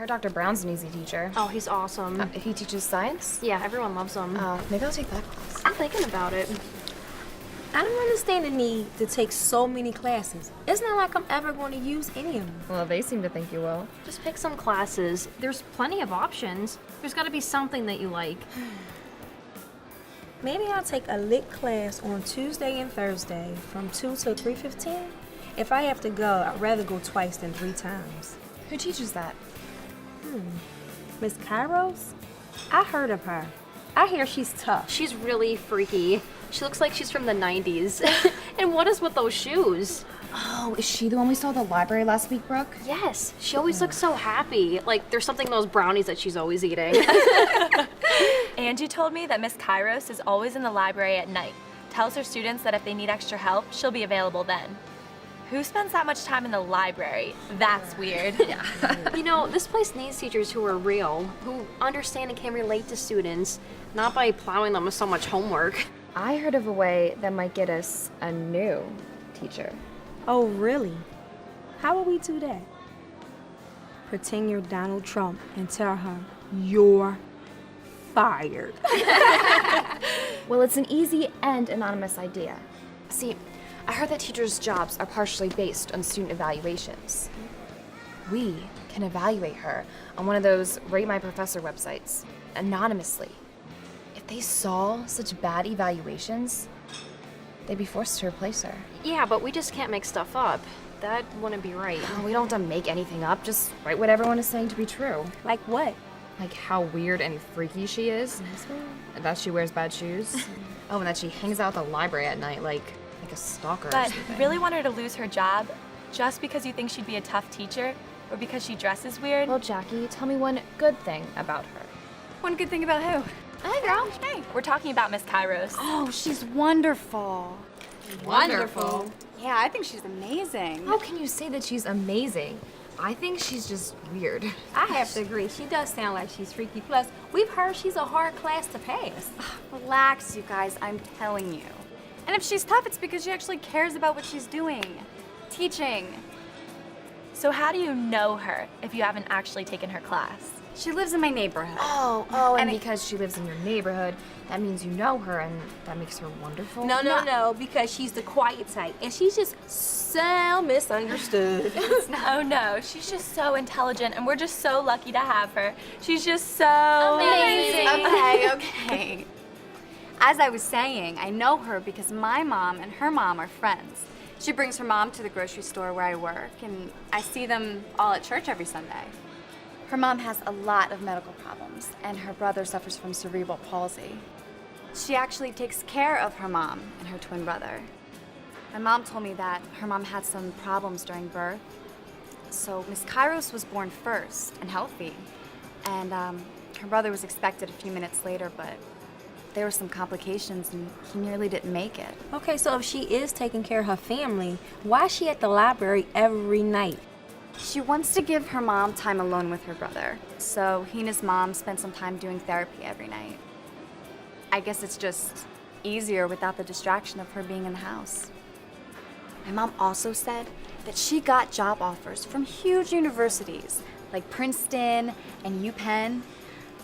heard Dr. Brown's an easy teacher. Oh, he's awesome. He teaches science? Yeah, everyone loves him. Maybe I'll take that class. I'm thinking about it. I don't understand the need to take so many classes. It's not like I'm ever going to use any of them. Well, they seem to think you will. Just pick some classes. There's plenty of options. There's got to be something that you like. Maybe I'll take a lit class on Tuesday and Thursday from 2 to 3:15. If I have to go, I'd rather go twice than 3 times. Who teaches that? Miss Kairos? I heard of her. I hear she's tough. She's really freaky. She looks like she's from the 90s. And what is with those shoes? Oh, is she the one we saw at the library last week, Brooke? Yes, she always looks so happy. Like there's something in those brownies that she's always eating. Angie told me that Miss Kairos is always in the library at night. Tells her students that if they need extra help, she'll be available then. Who spends that much time in the library? That's weird. You know, this place needs teachers who are real, who understand and can relate to students, not by plowing them with so much homework. I heard of a way that might get us a new teacher. Oh, really? How will we do that? Pretend you're Donald Trump and tell her you're fired. Well, it's an easy and anonymous idea. See, I heard that teachers' jobs are partially based on student evaluations. We can evaluate her on one of those Rate My Professor websites, anonymously. If they saw such bad evaluations, they'd be forced to replace her. Yeah, but we just can't make stuff up. That wouldn't be right. We don't have to make anything up, just write what everyone is saying to be true. Like what? Like how weird and freaky she is, and that she wears bad shoes. Oh, and that she hangs out at the library at night like a stalker or But something. you really want her to lose her job just because you think she'd be a tough teacher or because she dresses weird? Well, Jackie, tell me one good thing about her. One good thing about who? Hey, girl. Hey, we're talking about Miss Kairos. Oh, she's wonderful. Wonderful. Yeah, I think she's amazing. How can you say that she's amazing? I think she's just weird. I have to agree. She does sound like she's freaky. Plus, we've heard she's a hard class to pass. Relax, you guys, I'm telling you. And if she's tough, it's because she actually cares about what she's doing. Teaching. So how do you know her if you haven't actually taken her class? She lives in my neighborhood. Oh, and And because she lives in your neighborhood, that means you know her, and that makes her wonderful. No, because she's the quiet type, and she's just so misunderstood. Oh no, she's just so intelligent and we're just so lucky to have her. She's just so Amazing. Okay. As I was saying, I know her because my mom and her mom are friends. She brings her mom to the grocery store where I work, and I see them all at church every Sunday. Her mom has a lot of medical problems, and her brother suffers from cerebral palsy. She actually takes care of her mom and her twin brother. My mom told me that her mom had some problems during birth, so Miss Kairos was born first and healthy, and her brother was expected a few minutes later, but there were some complications and he nearly didn't make it. Okay, so if she is taking care of her family, why is she at the library every night? She wants to give her mom time alone with her brother, so he and his mom spend some time doing therapy every night. I guess it's just easier without the distraction of her being in the house. My mom also said that she got job offers from huge universities like Princeton and UPenn,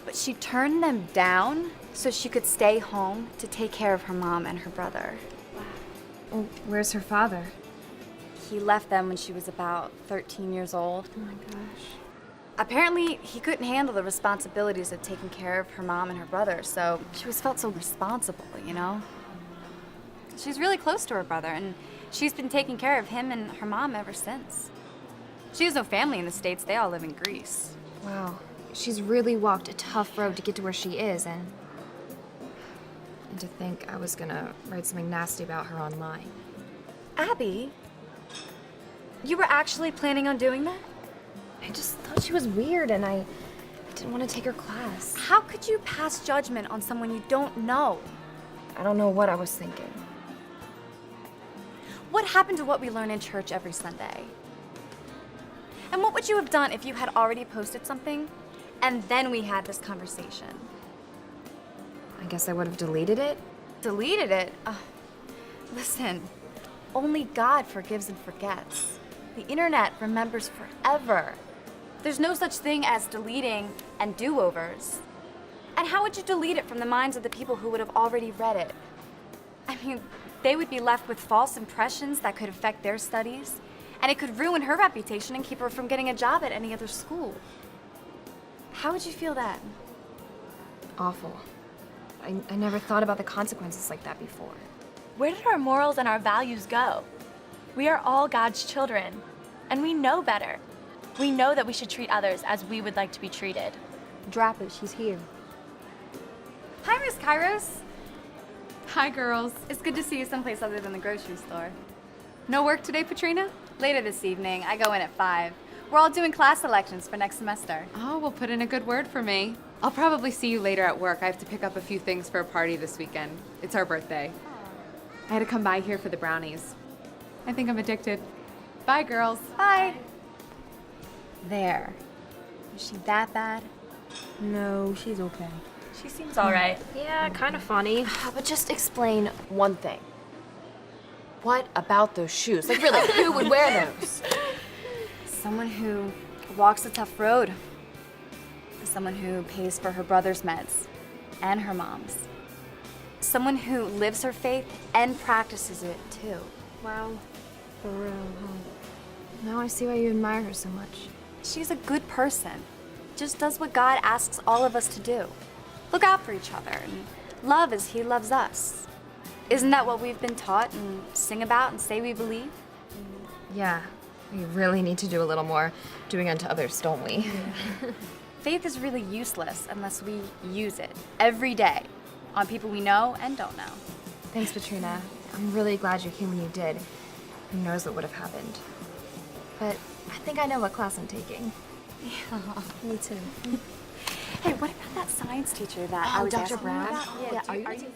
but she turned them down so she could stay home to take care of her mom and her brother. Well, where's her father? He left them when she was about 13 years old. Oh my gosh. Apparently, he couldn't handle the responsibilities of taking care of her mom and her brother, so she was felt so responsible, you know? She's really close to her brother, and she's been taking care of him and her mom ever since. She has no family in the States, they all live in Greece. Wow. She's really walked a tough road to get to where she is, and to think I was gonna write something nasty about her online. Abby, you were actually planning on doing that? I just thought she was weird, and I didn't want to take her class. How could you pass judgment on someone you don't know? I don't know what I was thinking. What happened to what we learn in church every Sunday? And what would you have done if you had already posted something and then we had this conversation? I guess I would have deleted it. Deleted it? Listen, only God forgives and forgets. The internet remembers forever. There's no such thing as deleting and do-overs. And how would you delete it from the minds of the people who would have already read it? I mean, they would be left with false impressions that could affect their studies, and it could ruin her reputation and keep her from getting a job at any other school. How would you feel then? Awful. I never thought about the consequences like that before. Where did our morals and our values go? We are all God's children, and we know better. We know that we should treat others as we would like to be treated. Drop it, she's here. Hi, Miss Kairos. Hi, girls. It's good to see you someplace other than the grocery store. No work today, Patrina? Later this evening. I go in at 5. We're all doing class selections for next semester. Oh, well, put in a good word for me. I'll probably see you later at work. I have to pick up a few things for a party this weekend. It's our birthday. I had to come by here for the brownies. I think I'm addicted. Bye, girls. Bye. There. Is she that bad? No, she's okay. She seems all right. Yeah, kind of funny. But just explain one thing. What about those shoes? Like really, who would wear those? Someone who walks a tough road. Someone who pays for her brother's meds and her mom's. Someone who lives her faith and practices it too. Wow. For real, huh? Now I see why you admire her so much. She's a good person. Just does what God asks all of us to do. Look out for each other and love as He loves us. Isn't that what we've been taught and sing about and say we believe? Yeah, we really need to do a little more doing unto others, don't we? Faith is really useless unless we use it every day on people we know and don't know. Thanks, Patrina. I'm really glad you came when you did. Who knows what would have happened? But I think I know what class I'm taking. Me too. Hey, what about that science teacher that I was Dr. asking you Brown? about? Yeah, are you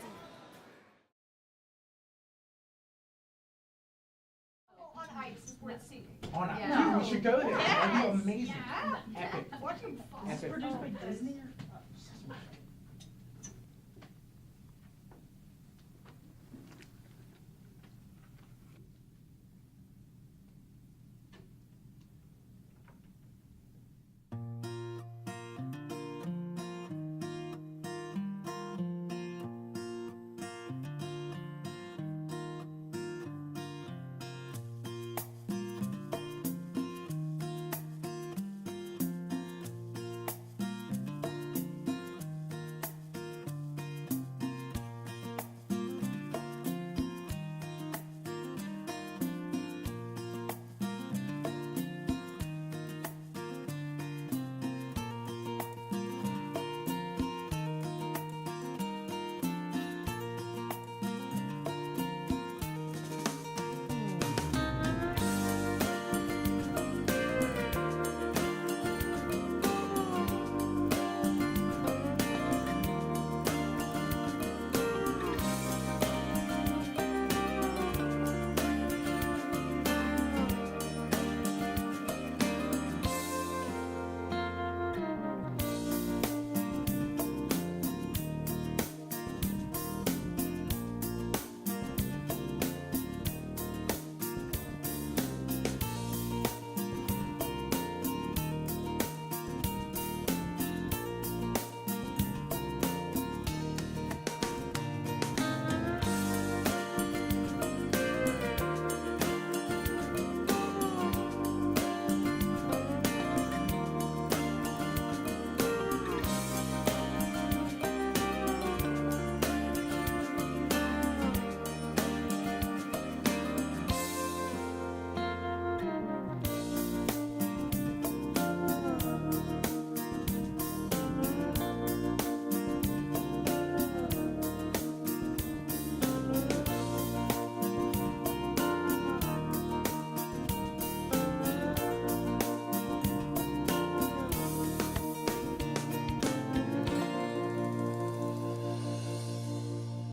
On a, we should go there. That'd be amazing. Epic. Epic.